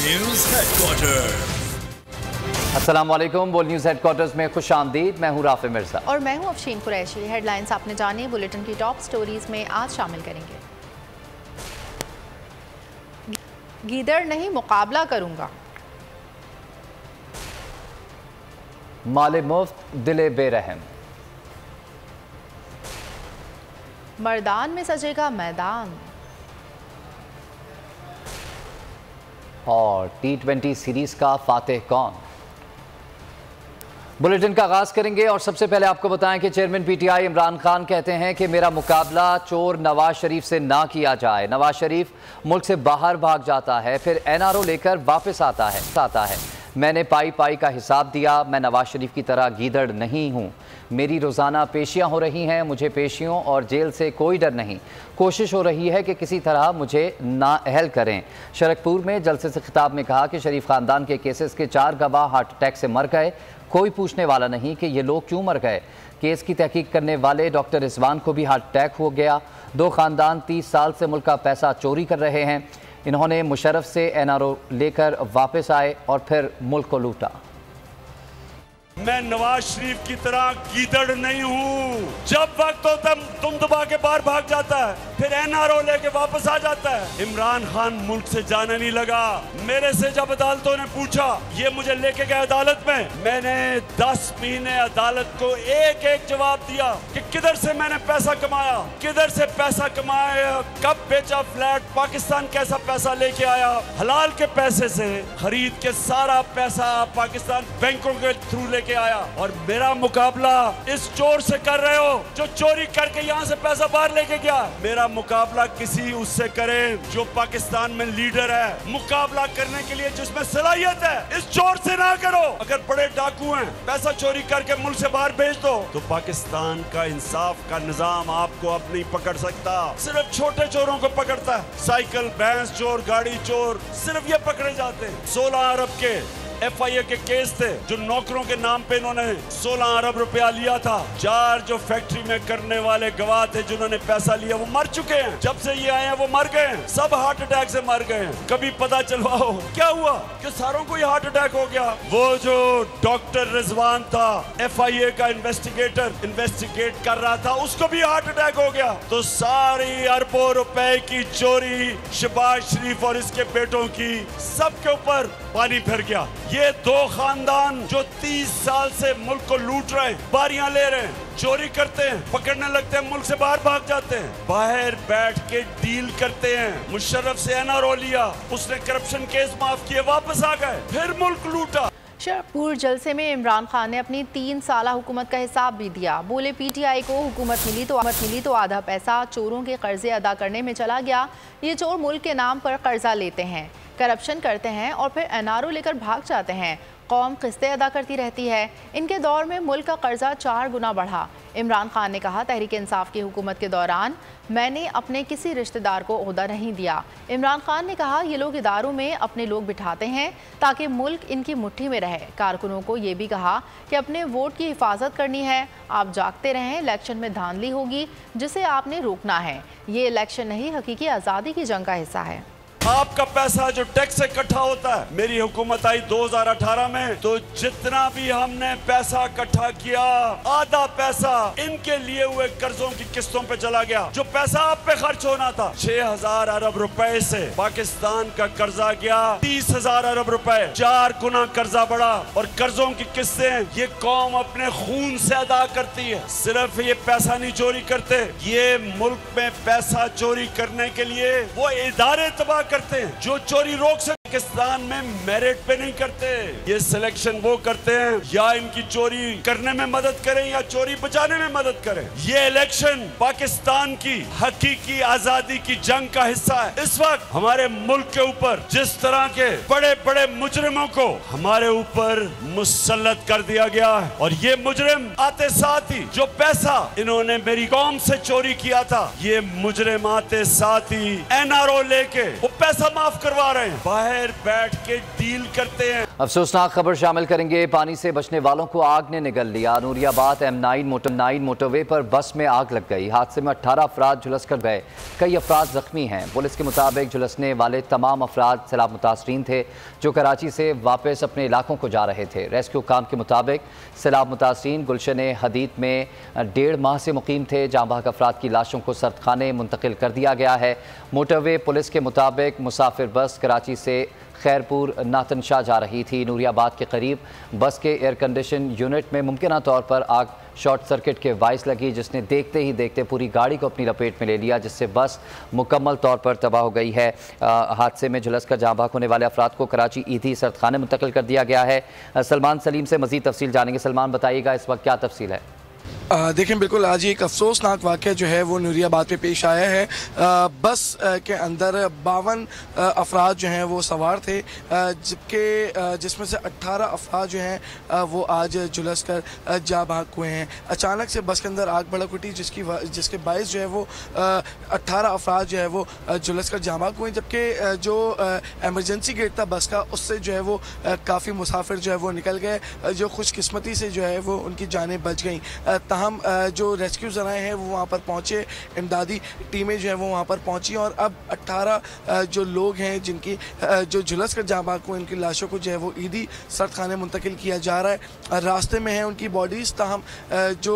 News headquarter. अस्सलाम वालेकुम। बोल न्यूज़ हेडक्वार्टर्स में खुश आमदीद। मैं हूँ राफे मिर्जा और मैं हूँ अफशीन कुरैशी। हेडलाइंस आपने जानी, बुलेटिन की टॉप स्टोरीज में आज शामिल करेंगे। गीदड़ नहीं मुकाबला करूंगा, माले मुफ्त दिले बेरहम, मर्दान में सजेगा मैदान, और T20 सीरीज का फातेह कौन। बुलेटिन का आगाज करेंगे और सबसे पहले आपको बताएं कि चेयरमैन पीटीआई इमरान खान कहते हैं कि मेरा मुकाबला चोर नवाज शरीफ से ना किया जाए। नवाज शरीफ मुल्क से बाहर भाग जाता है, फिर एनआरओ लेकर वापस आता है। मैंने पाई पाई का हिसाब दिया। मैं नवाज शरीफ की तरह गीदड़ नहीं हूँ। मेरी रोज़ाना पेशियाँ हो रही हैं, मुझे पेशियों और जेल से कोई डर नहीं। कोशिश हो रही है कि किसी तरह मुझे नाअहल करें। शरकपुर में जलसे से खिताब में कहा कि शरीफ ख़ानदान के केसेस के 4 गवाह हार्ट अटैक से मर गए। कोई पूछने वाला नहीं कि ये लोग क्यों मर गए। केस की तहकीक करने वाले डॉक्टर रिजवान को भी हार्ट अटैक हो गया। 2 ख़ानदान 30 साल से मुल्क का पैसा चोरी कर रहे हैं। इन्होंने मुशर्रफ से एनआरओ लेकर वापस आए और फिर मुल्क को लूटा। मैं नवाज शरीफ की तरह गीदड़ नहीं हूँ। जब वक्त होता है तुम दबा के बाहर भाग जाता है, फिर एनआरओ लेके वापस आ जाता है। इमरान खान मुल्क से जाने नहीं लगा। मेरे से जब अदालतों ने पूछा, ये मुझे लेके गए अदालत में, मैंने 10 महीने अदालत को एक एक जवाब दिया कि किधर से मैंने पैसा कमाया, किधर से पैसा कमाया, कब बेचा फ्लैट, पाकिस्तान कैसा पैसा लेके आया। हलाल के पैसे से खरीद के सारा पैसा पाकिस्तान बैंकों के थ्रू लेके आया। और मेरा मुकाबला इस चोर से कर रहे हो जो चोरी करके यहाँ से पैसा बाहर लेके गया। मेरा मुकाबला किसी उससे करे जो पाकिस्तान में लीडर है, मुकाबला करने के लिए जिसमें सलाहियत है। इस चोर से ना करो। अगर बड़े डाकू हैं, पैसा चोरी करके मुल्क से बाहर भेज दो, तो पाकिस्तान का इंसाफ का निजाम आपको अब नहीं पकड़ सकता। सिर्फ छोटे चोरों को पकड़ता है। साइकिल, भैंस चोर, गाड़ी चोर, सिर्फ ये पकड़े जाते हैं। 16 अरब के FIA के केस थे जो नौकरों के नाम पे इन्होंने 16 अरब रुपया लिया था। 4 जो फैक्ट्री में करने वाले गवाह थे जिन्होंने पैसा लिया, वो मर चुके हैं। जब से ये आए हैं वो मर गए हैं। सब हार्ट अटैक से मर गए हैं। कभी पता चलवाओ क्या हुआ कि सारों को ये हार्ट अटैक हो गया। वो जो डॉक्टर रिजवान था, FIA का इन्वेस्टिगेट कर रहा था, उसको भी हार्ट अटैक हो गया। तो सारी अरबों रुपए की चोरी शहबाज शरीफ और इसके बेटों की, सबके ऊपर पानी फिर गया। ये 2 खानदान जो 30 साल से मुल्क को लूट रहे हैं, बारियां ले रहे हैं, चोरी करते हैं, पकड़ने लगते हैं, मुल्क से बाहर भाग जाते हैं, बाहर बैठ के डील करते हैं। मुशर्रफ से एनआरओ लिया, उसने करप्शन केस माफ किए, वापस आ गए, फिर मुल्क लूटा। शरकपुर जलसे में इमरान खान ने अपनी 3 साला हुकूमत का हिसाब भी दिया। बोले पीटीआई को हुकूमत मिली तो आधा पैसा चोरों के कर्जे अदा करने में चला गया। ये चोर मुल्क के नाम पर कर्जा लेते हैं, करप्शन करते हैं और फिर एनआरओ लेकर भाग जाते हैं। कौम किस्तें अदा करती रहती है। इनके दौर में मुल्क का कर्जा 4 गुना बढ़ा। इमरान खान ने कहा, तहरीक इंसाफ की हुकूमत के दौरान मैंने अपने किसी रिश्तेदार को ओहदा नहीं दिया। इमरान खान ने कहा, ये लोग इदारों में अपने लोग बिठाते हैं ताकि मुल्क इनकी मुट्ठी में रहे। कारकुनों को ये भी कहा कि अपने वोट की हिफाजत करनी है। आप जागते रहें, इलेक्शन में धांधली होगी जिसे आपने रोकना है। ये इलेक्शन नहीं, हकीकी आज़ादी की जंग का हिस्सा है। आपका पैसा जो टैक्स से इकट्ठा होता है, मेरी हुकूमत आई 2018 में, तो जितना भी हमने पैसा इकट्ठा किया, आधा पैसा इनके लिए हुए कर्जों की किस्तों पे चला गया। जो पैसा आप पे खर्च होना था 6000 अरब रुपए से, पाकिस्तान का कर्जा गया 30,000 अरब रुपए, 4 गुना कर्जा बढ़ा। और कर्जों की किस्तें ये कौम अपने खून से अदा करती है। सिर्फ ये पैसा नहीं चोरी करते, ये मुल्क में पैसा चोरी करने के लिए वो इदारे तबाह करते हैं जो चोरी रोक सकते। पाकिस्तान में मेरिट पे नहीं करते, ये सिलेक्शन वो करते हैं या इनकी चोरी करने में मदद करें या चोरी बचाने में मदद करें। ये इलेक्शन पाकिस्तान की हकीकी आजादी की जंग का हिस्सा है। इस वक्त हमारे मुल्क के ऊपर जिस तरह के बड़े बड़े मुजरिमों को हमारे ऊपर मुसल्लत कर दिया गया है, और ये मुजरिम आते साथ ही जो पैसा इन्होंने मेरी कौम से चोरी किया था, ये मुजरिम आते साथ ही एनआरओ लेके वो पैसा माफ करवा रहे हैं, बाहर बैठ के डील करते हैं। अफसोसनाक खबर शामिल करेंगे। पानी से बचने वालों को आग ने निगल लिया। नूरियाबाद M9 मोटरवे पर बस में आग लग गई। हादसे में 18 अफराद झुलस कर गए, कई अफराद जख्मी हैं। पुलिस के मुताबिक झुलसने वाले तमाम अफराद सैलाब मुतासरीन थे जो कराची से वापस अपने इलाकों को जा रहे थे। रेस्क्यू काम के मुताबिक सैलाब मुतासरीन गुलशन हदीद में 1.5 माह से मुकीम थे। जाँ बहक अफराद की लाशों को सर्दखाने मुंतकिल कर दिया गया है। मोटरवे पुलिस के मुताबिक मुसाफिर बस कराची से खैरपुर नातनशाह जा रही थी। नूरियाबाद के करीब बस के एयर कंडीशन यूनिट में मुमकिन तौर पर आग शॉर्ट सर्किट के बाइस लगी, जिसने देखते ही देखते पूरी गाड़ी को अपनी लपेट में ले लिया, जिससे बस मुकम्मल तौर पर तबाह हो गई है। हादसे में झुलस कर जाँ बहक होने वाले अफराद को कराची ईदी सर्दखाने मुंतकिल कर दिया गया है। सलमान सलीम से मज़ीद तफसील जानेंगे। सलमान, बताइएगा इस वक्त क्या तफसील है? देखें, बिल्कुल आज एक अफसोसनाक वाक़या जो है वो नूरियाबाद पे पेश आया है। बस के अंदर 52 अफराद जो हैं वो सवार थे, जिसमें से 18 अफराद जो हैं वो आज झुलस कर जा भाग हुए हैं। अचानक से बस के अंदर आग भड़क उठी, जिसके बायस जो है वो 18 अफराद जो है वो झुलस कर जा भाग हुए, जबकि जो एमरजेंसी गेट था बस का उससे जो है वो काफ़ी मुसाफिर जो है वो निकल गए, जो खुशकिस्मती से जो है वो उनकी जानें बच गई। तहम जो रेस्क्यू ज़राए हैं वो वहाँ पर पहुँचे, इमदादी टीमें जो हैं वो वहाँ पर पहुँची और अब 18 जो लोग हैं जिनकी जो झुलस कर जाँ बहक हुए, उनकी लाशों को जो है वो ईदी सर्दखाने मुंतकिल किया जा रहा है। रास्ते में हैं उनकी बॉडीज़, तहम जो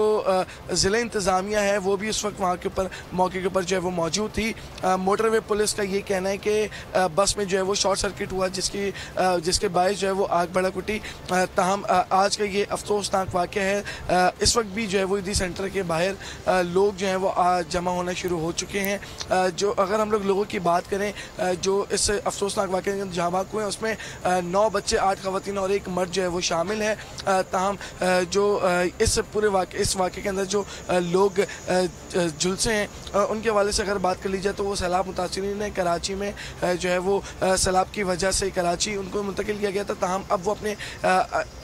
ज़िला इंतज़ामिया है वो भी उस वक्त वहाँ के ऊपर मौके के ऊपर जो है वो मौजूद थी। मोटरवे पुलिस का ये कहना है कि बस में जो है वो शॉर्ट सर्किट हुआ, जिसके बायस जो है वो आग भड़क उठी। तहम आज का ये अफसोसनाक वाक़या है। इस वक्त भी जो है वो ईदी सेंटर के बाहर लोग जो हैं वो जमा होना शुरू हो चुके हैं। जो अगर हम लोग लोगों की बात करें जो इस अफसोसनाक वाक़े में जहाँ भाग हुए हैं, उसमें 9 बच्चे, 8 ख़वातीन और 1 मर्द जो है वो शामिल है। ताहम जो इस पूरे वाक़े के अंदर जो लोग झुलसे हैं उनके हवाले से अगर बात कर ली जाए तो वो सैलाब मुतासरीन है। कराची में जो है वो सैलाब की वजह से कराची उनको मुंतकिल किया गया था, ताहम अब वो अपने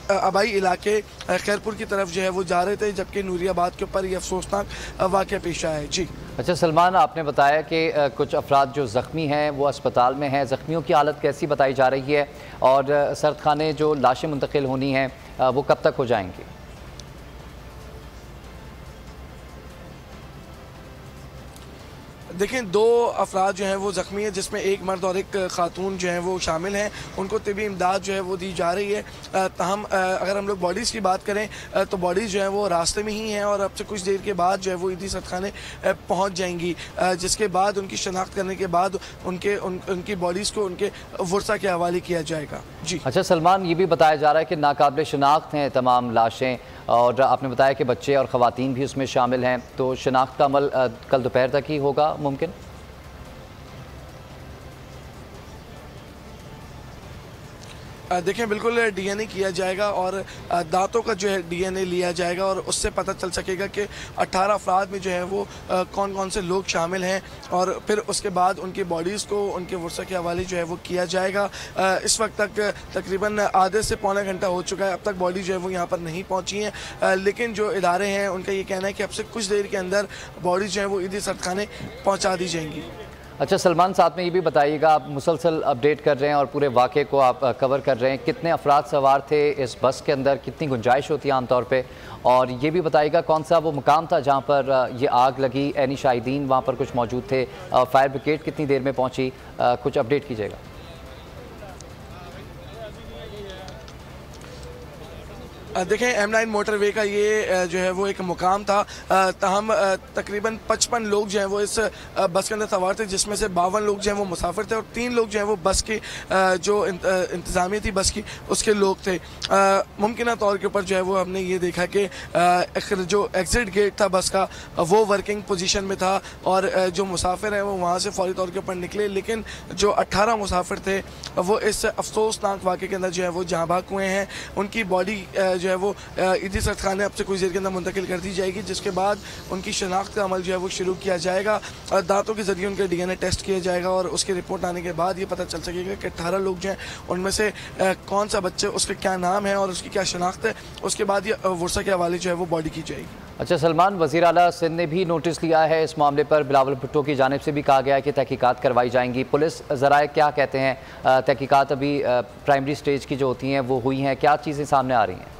आबाई इलाके खैरपुर की तरफ जो है वो जा रहे थे, जबकि नूरियाबाद के ऊपर ये अफसोसनाक वाक़या पेश आया है। जी अच्छा सलमान, आपने बताया कि कुछ अफराद जो ज़ख्मी हैं वो अस्पताल में हैं। ज़ख्मियों की हालत कैसी बताई जा रही है और सर्दखाने जो लाशें मुंतकिल होनी हैं वो कब तक हो जाएंगी? देखें, 2 अफराद जो हैं वो ज़ख्मी हैं, जिसमें 1 मर्द और 1 खातून जो हैं वो शामिल हैं। उनको तिबी इमदाद जो है वो दी जा रही है। तहम अगर हम लोग बॉडीज़ की बात करें तो बॉडीज़ जो हैं वो रास्ते में ही हैं और अब से कुछ देर के बाद जो है वो ईदी सर्दखाने पहुँच जाएंगी, जिसके बाद उनकी शनाख्त करने के बाद उनकी बॉडीज़ को उनके वर्सा के हवाले किया जाएगा। जी अच्छा सलमान, ये भी बताया जा रहा है कि नाकाबिल शनाख्त हैं तमाम लाशें, और आपने बताया कि बच्चे और ख़वातीन भी उसमें शामिल हैं, तो शनाख्त का अमल कल दोपहर तक ही होगा मुमकिन? देखें, बिल्कुल DNA किया जाएगा और दांतों का जो है DNA लिया जाएगा और उससे पता चल सकेगा कि 18 अफराद में जो है वो कौन कौन से लोग शामिल हैं, और फिर उसके बाद उनकी बॉडीज़ को उनके वर्सा के हवाले जो है वो किया जाएगा। इस वक्त तक तकरीबन आधे से पौना घंटा हो चुका है, अब तक बॉडी जो है वो यहाँ पर नहीं पहुँची हैं, लेकिन जो इदारे हैं उनका ये कहना है कि अब से कुछ देर के अंदर बॉडी जो है वो ईदी सर्दखाने पहुँचा दी जाएंगी। अच्छा सलमान, साथ में ये भी बताइएगा, आप मुसलसल अपडेट कर रहे हैं और पूरे वाक़े को आप कवर कर रहे हैं, कितने अफराद सवार थे इस बस के अंदर, कितनी गुंजाइश होती है आमतौर पे, और ये भी बताइएगा कौन सा वो मुकाम था जहाँ पर ये आग लगी, ऐनी शाहिदीन वहाँ पर कुछ मौजूद थे, फायर ब्रिगेड कितनी देर में पहुँची, कुछ अपडेट कीजिएगा। देखें, M9 मोटरवे का ये जो है वो एक मुकाम था। तहम तकरीबन 55 लोग जो हैं वो इस बस के अंदर सवार थे, जिसमें से 52 लोग जो हैं वो मुसाफिर थे और 3 लोग जो हैं वो बस की जो इंतज़ामिया थी बस की उसके लोग थे। मुमकिन तौर के ऊपर जो है वो हमने ये देखा कि जो एग्ज़िट गेट था बस का वो वर्किंग पोजीशन में था और जो मुसाफिर हैं वो वहाँ से फौरी तौर के ऊपर निकले, लेकिन जो 18 मुसाफिर थे वो इस अफसोसनाक वाक़े के अंदर जो है वो जाँ बहक हुए हैं। उनकी बॉडी जो है वो ईदी सर्दखाने अब से कुछ देर के अंदर मुंतकिल कर दी जाएगी, जिसके बाद उनकी शनाख्त का अमल जो है वो शुरू किया जाएगा। दांतों के ज़रिए उनके DNA टेस्ट किया जाएगा और उसकी रिपोर्ट आने के बाद ये पता चल सकेगा कि 18 लोग जो हैं उनमें से कौन सा बच्चे, उसके क्या नाम है और उसकी क्या शनाख्त है, उसके बाद ये वर्सा के हवाले जो है वो बॉडी की जाएगी। अच्छा सलमान, वज़ीर आला सिंध ने भी नोटिस लिया है इस मामले पर। बिलावल भुट्टो की जानिब से भी कहा गया है कि तहकीकात करवाई जाएंगी। पुलिस ज़राए क्या कहते हैं? तहकीकात अभी प्राइमरी स्टेज की जो होती हैं वो हुई हैं, क्या चीज़ें सामने आ रही हैं?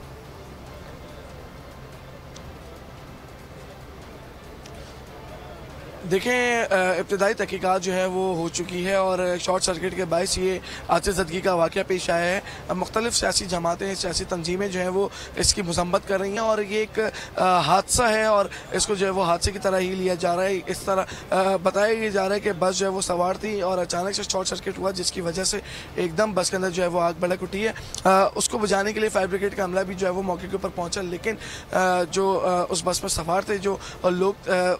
देखें, इब्तदाई तहकीकात जो है वो हो चुकी है और शॉर्ट सर्किट के बायस ये आतिशज़दगी का वाक़या पेश आया है। मुख्तलिफ सियासी जमातें, सियासी तंजीमें जो हैं वो इसकी मज़म्मत कर रही हैं और ये एक हादसा है और इसको जो है वो हादसे की तरह ही लिया जा रहा है। इस तरह बताया जा रहा है कि बस जो है वो सवार थी और अचानक से शॉर्ट सर्किट हुआ, जिसकी वजह से एकदम बस के अंदर जो है वो आग भड़क उठी है। उसको बुझाने के लिए फायर ब्रिगेड का अमला भी जो है वो मौके के ऊपर पहुँचा, लेकिन जो उस बस में सवार थे जो लोग,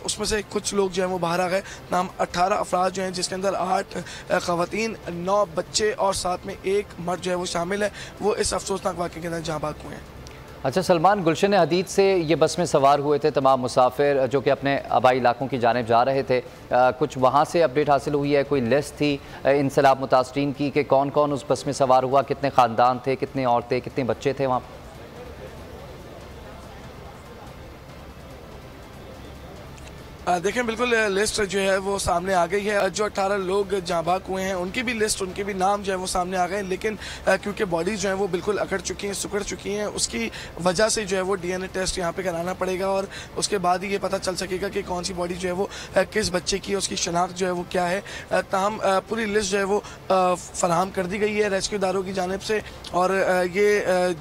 उसमें से कुछ लोग जो है बाहर आ गए। नाम 18 अफराद जो हैं, जिसके अंदर 8 ख़वातीन, 9 बच्चे और साथ में 1 मर्द जो है वो शामिल है, वो इस अफसोसनाक वाक़े के अंदर जाँ बाग हुए हैं। अच्छा सलमान, गुलशन हदीद से ये बस में सवार हुए थे तमाम मुसाफिर जो कि अपने आबाई इलाकों की जानिब जा रहे थे। कुछ वहाँ से अपडेट हासिल हुई है? कोई लिस्ट थी इन सैलाब मुतासरीन की कि कौन कौन उस बस में सवार हुआ? कितने ख़ानदान थे, कितने औरतें, कितने बच्चे थे वहाँ? देखें, बिल्कुल लिस्ट जो है वो सामने आ गई है। जो 18 लोग जाँबाग हुए हैं उनकी भी लिस्ट, उनके भी नाम जो है वो सामने आ गए, लेकिन क्योंकि बॉडीज़ जो है वो बिल्कुल अकड़ चुकी हैं, सुकड़ चुकी हैं, उसकी वजह से जो है वो DNA टेस्ट यहाँ पे कराना पड़ेगा और उसके बाद ही ये पता चल सकेगा कि कौन सी बॉडी जो है वो किस बच्चे की है, उसकी शनाख्त जो है वो क्या है। ताहम पूरी लिस्ट जो है वो फराहम कर दी गई है रेस्क्यू दारों की जानिब से और ये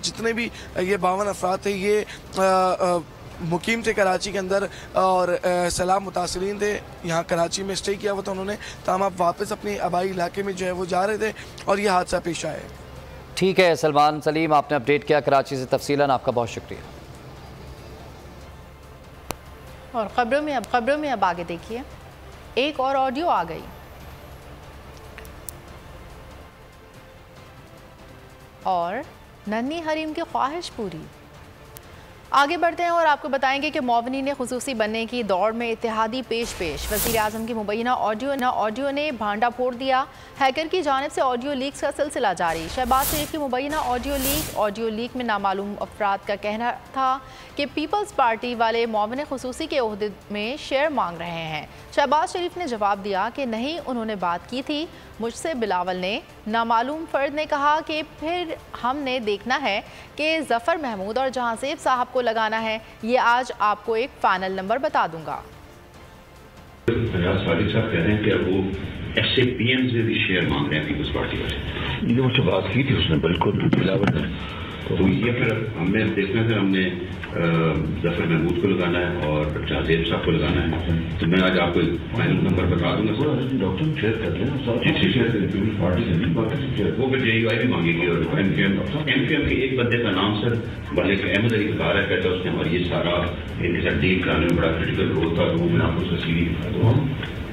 जितने भी ये 52 अफराद थे ये मुकीम थे कराची के अंदर और सैलाब मुतासरीन थे, यहाँ कराची में स्टे किया हुआ था उन्होंने, तमाम आप वापस अपने आबाई इलाके में जो है वो जा रहे थे और ये हादसा पेश आया है। ठीक है सलमान सलीम, आपने अपडेट किया कराची से तफसीलन, आपका बहुत शुक्रिया। और खबरों में अब आगे देखिए, एक और ऑडियो आ गई और नन्ही हरीम की ख्वाहिश पूरी। आगे बढ़ते हैं और आपको बताएंगे कि मौवनीन खुसूसी बनने की दौड़ में इत्तेहादी पेश वज़ीर आज़म की मुबैना ऑडियो ने भांडा फोड़ दिया। हैकर की जानिब से ऑडियो लीक्स का सिलसिला जारी। शहबाज शरीफ की मुबैना ऑडियो लीक में नामालूम अफराद का कहना था कि पीपल्स पार्टी वाले मौवनीन खुसूसी के ओहदे में शेयर मांग रहे हैं। शहबाज शरीफ ने जवाब दिया कि नहीं, उन्होंने बात की थी मुझसे। बिलावल ने नामालूम फर्द ने कहा कि फिर हमने देखना है कि ज़फ़र महमूद और जहांसेब साहब को लगाना है। ये आज आपको एक फाइनल नंबर बता दूंगा। सादिक साहब कह रहे हैं कि वो SAPM से भी शेयर मांग रहे हैं पीपल्स पार्टी वाले। ये मुझसे बात की थी उसने, बिल्कुल बिलावल ने। तो ये फिर हमने देखना है, हमने ज़फ़र महमूद को लगाना है और जहांसेब साहब को लगाना है। तो मैं आज आपको फाइनल नंबर बता दूंगा। डॉक्टर शेयर कर लें, वो फिर JUI भी मांगेगी और MPM के एक बंदे का नाम सर मलिक अहमद अली का है, कहता है उसने हमारी ये सारा इनके साथ डील कराने में बड़ा क्रिटिकल रोल था। तो मैं आपको उसका CV दिखा दूँ।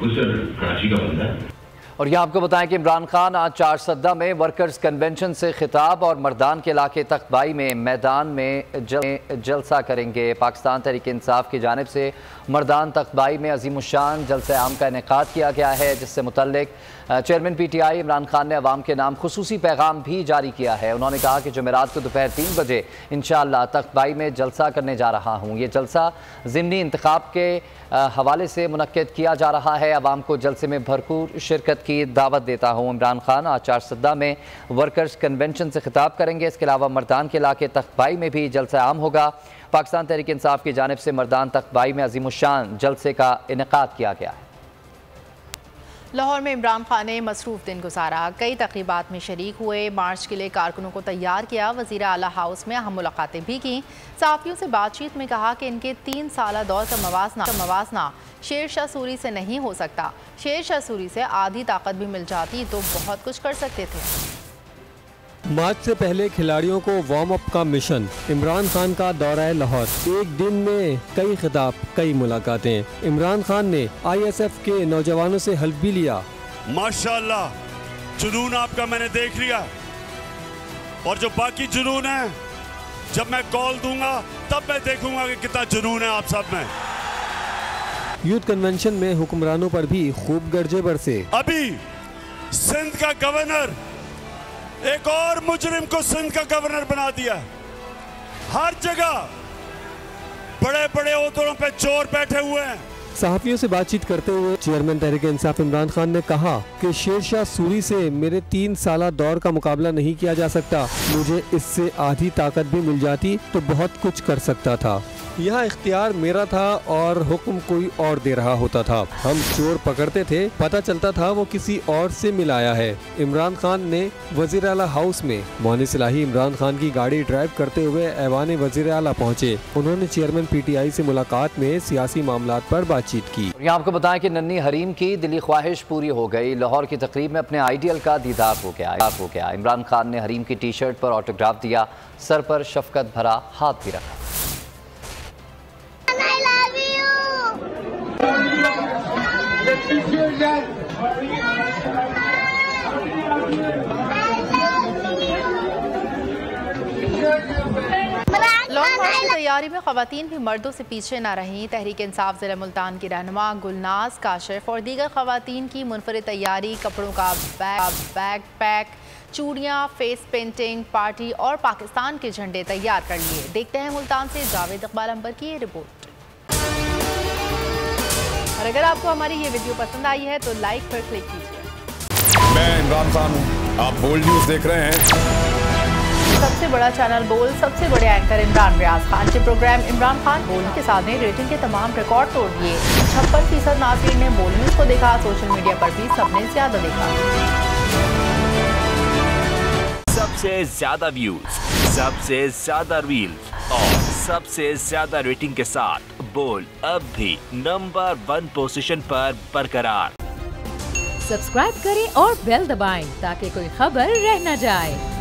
कुछ सर कराची का बंदा है। और यहाँ आपको बताएं कि इमरान खान आज चारसद्दा में वर्कर्स कन्वेंशन से खिताब और मर्दान के इलाके तख्तबाई में मैदान में जलसा करेंगे। पाकिस्तान तहरीक इंसाफ की जानिब से मर्दान तख्तबाई में अज़ीमुश्शान जलसा आम का इनेकाद किया गया है, जिससे मुतल्लिक चेयरमैन PTI इमरान खान ने अवाम के नाम खुसूसी पैगाम भी जारी किया है। उन्होंने कहा कि जुमेरात को दोपहर 3 बजे इंशाअल्लाह तख्तबाई में जलसा करने जा रहा हूँ। ये जलसा ज़िमनी इंतखाब के हवाले से मुनक्किद किया जा रहा है। अवाम को जलसे में भरपूर शिरकत की दावत देता हूँ। इमरान खान आज चारसद्दा में वर्कर्स कन्वेंशन से खिताब करेंगे। इसके अलावा मर्दान के इलाके तख्तबाई में भी जलसा आम होगा। पाकिस्तान तहरीक इंसाफ की जानिब से मर्दान तख्तबाई में अज़ीमुश्शान जलसे का इनेकाद किया गया है। लाहौर में इमरान खान ने मसरूफ़ दिन गुजारा, कई तक़रीबात में शरीक हुए, मार्च के लिए कारकुनों को तैयार किया। वज़ीर आला हाउस में अहम मुलाकातें भी की। सहाफ़ियों से बातचीत में कहा कि इनके 3 साला दौर का मवाजना शेर शाह सूरी से नहीं हो सकता। शेर शाह सूरी से आधी ताकत भी मिल जाती तो बहुत कुछ कर सकते थे। मैच से पहले खिलाड़ियों को वार्म अप का मिशन। इमरान खान का दौरा लाहौर, एक दिन में कई खिताब, कई मुलाकातें। इमरान खान ने ISF के नौजवानों से हल्फ भी लिया। माशाल्लाह, जुनून आपका मैंने देख लिया और जो बाकी जुनून है, जब मैं कॉल दूंगा तब मैं देखूंगा कि कितना जुनून है आप सब में। यूथ कन्वेंशन में हुक्मरानों पर भी खूब गर्जे बरसे। अभी सिंध का गवर्नर एक और मुजरिम को सिंध का गवर्नर बना दिया। हर जगह बड़े बड़े ओहदों पे चोर बैठे हुए हैं। सहाफियों से बातचीत करते हुए चेयरमैन तहरीक इंसाफ इमरान खान ने कहा कि शेरशाह सूरी से मेरे 3 साला दौर का मुकाबला नहीं किया जा सकता। मुझे इससे आधी ताकत भी मिल जाती तो बहुत कुछ कर सकता था। यहाँ इख्तियार मेरा था और हुक्म कोई और दे रहा होता था। हम चोर पकड़ते थे, पता चलता था वो किसी और से मिलाया है। इमरान खान ने वजीर आला हाउस में मोहनिस इलाही इमरान खान की गाड़ी ड्राइव करते हुए ऐवान वजीर आला पहुँचे। उन्होंने चेयरमैन PTI से मुलाकात में सियासी मामलात पर बातचीत की। यहाँ आपको बताएं कि नन्ही हरीम की दिली ख्वाहिश पूरी हो गई। लाहौर की तकरीब में अपने आइडियल का दीदार हो गया। इमरान खान ने हरीम की टी-शर्ट पर ऑटोग्राफ दिया, सर पर शफकत भरा हाथ भी रखा। लॉन्ग मार्च की तैयारी में खवातीन भी मर्दों से पीछे न रहीं। तहरीक इंसाफ ज़िला मुल्तान की रहनुमा गुलनाज काशिफ और दीगर खवातीन की मुनफरिद तैयारी, कपड़ों का बैग पैक, चूड़ियाँ, फेस पेंटिंग, पार्टी और पाकिस्तान के झंडे तैयार कर लिए। देखते हैं मुल्तान से जावेद इकबाल अंबर की ये रिपोर्ट। और अगर आपको हमारी ये वीडियो पसंद आई है तो लाइक पर क्लिक कीजिए। मैं इमरान खान हूँ, आप बोल्ड न्यूज़ देख रहे हैं। सबसे बड़ा चैनल बोल, सबसे बड़े एंकर इमरान रियाज खान के प्रोग्राम इमरान खान बोल के साथ ने रेटिंग के तमाम रिकॉर्ड तोड़ दिए। 56% नाज़रीन ने बोल न्यूज़ को देखा। सोशल मीडिया पर भी सबने ज्यादा देखा। सबसे ज्यादा व्यूज, सबसे ज्यादा रील्स और सबसे ज्यादा रेटिंग के साथ बोल अब भी नंबर 1 पोजीशन पर बरकरार। सब्सक्राइब करें और बेल दबाएं ताकि कोई खबर रह न जाए।